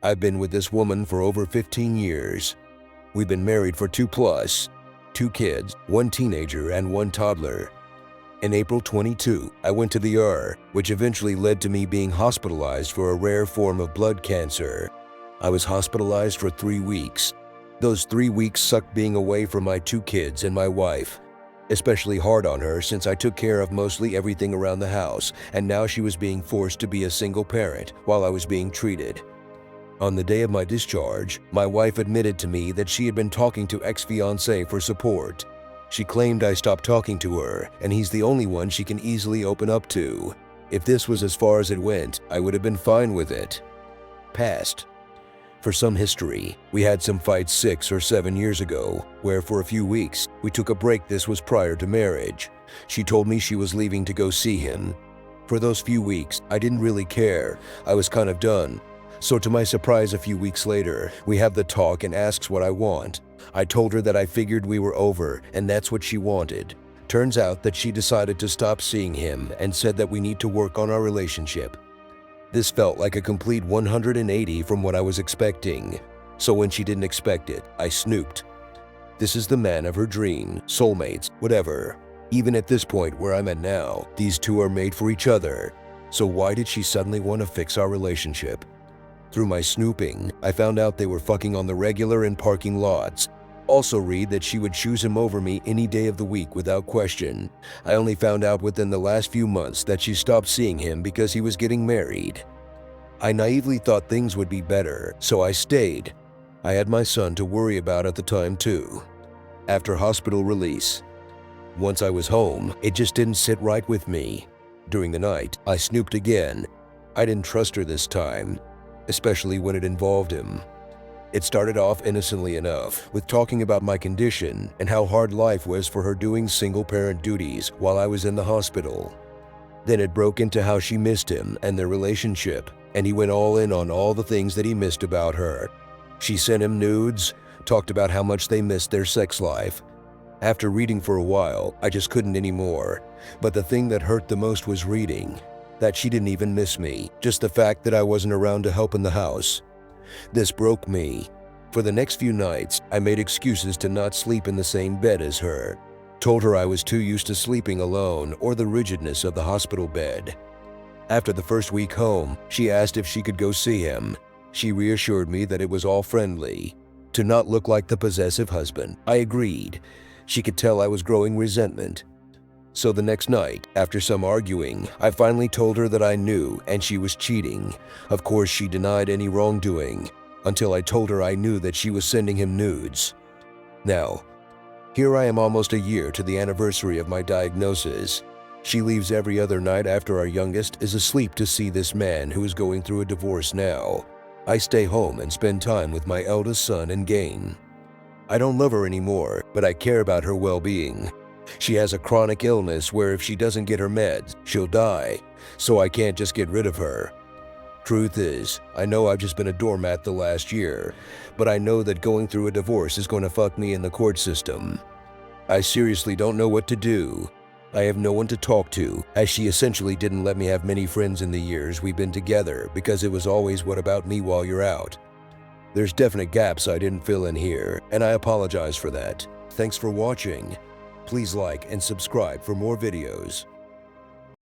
I've been with this woman for over 15 years. We've been married for 2+, 2 kids, 1 teenager and 1 toddler. In April 22, I went to the ER, which eventually led to me being hospitalized for a rare form of blood cancer. I was hospitalized for 3 weeks. Those 3 weeks sucked being away from my 2 kids and my wife. Especially hard on her since I took care of mostly everything around the house, and now she was being forced to be a single parent while I was being treated. On the day of my discharge, my wife admitted to me that she had been talking to ex-fiancé for support. She claimed I stopped talking to her, and he's the only one she can easily open up to. If this was as far as it went, I would have been fine with it. Past. For some history, we had some fights 6 or 7 years ago, where for a few weeks, we took a break. This was prior to marriage. She told me she was leaving to go see him. For those few weeks, I didn't really care. I was kind of done. So to my surprise, a few weeks later, we have the talk and asks what I want. I told her that I figured we were over, and that's what she wanted. Turns out that she decided to stop seeing him and said that we need to work on our relationship. This felt like a complete 180 from what I was expecting. So when she didn't expect it, I snooped. This is the man of her dream, soulmates, whatever. Even at this point where I'm at now, these two are made for each other. So why did she suddenly want to fix our relationship? Through my snooping, I found out they were fucking on the regular in parking lots. Also read that she would choose him over me any day of the week without question. I only found out within the last few months that she stopped seeing him because he was getting married. I naively thought things would be better, so I stayed. I had my son to worry about at the time too. After hospital release. Once I was home, it just didn't sit right with me. During the night, I snooped again. I didn't trust her this time, especially when it involved him. It started off innocently enough, with talking about my condition and how hard life was for her doing single-parent duties while I was in the hospital. Then it broke into how she missed him and their relationship, and he went all in on all the things that he missed about her. She sent him nudes, talked about how much they missed their sex life. After reading for a while, I just couldn't anymore. But the thing that hurt the most was reading that she didn't even miss me, just the fact that I wasn't around to help in the house. This broke me. For the next few nights, I made excuses to not sleep in the same bed as her. Told her I was too used to sleeping alone or the rigidness of the hospital bed. After the first week home, she asked if she could go see him. She reassured me that it was all friendly. To not look like the possessive husband, I agreed. She could tell I was growing resentment. So the next night, after some arguing, I finally told her that I knew and she was cheating. Of course, she denied any wrongdoing, until I told her I knew that she was sending him nudes. Now, here I am almost a year to the anniversary of my diagnosis. She leaves every other night after our youngest is asleep to see this man who is going through a divorce now. I stay home and spend time with my eldest son and game. I don't love her anymore, but I care about her well-being. She has a chronic illness where if she doesn't get her meds, she'll die, so I can't just get rid of her. Truth is, I know I've just been a doormat the last year, but I know that going through a divorce is going to fuck me in the court system. I seriously don't know what to do. I have no one to talk to, as she essentially didn't let me have many friends in the years we've been together because it was always what about me while you're out. There's definite gaps I didn't fill in here, and I apologize for that. Thanks for watching. Please like and subscribe for more videos.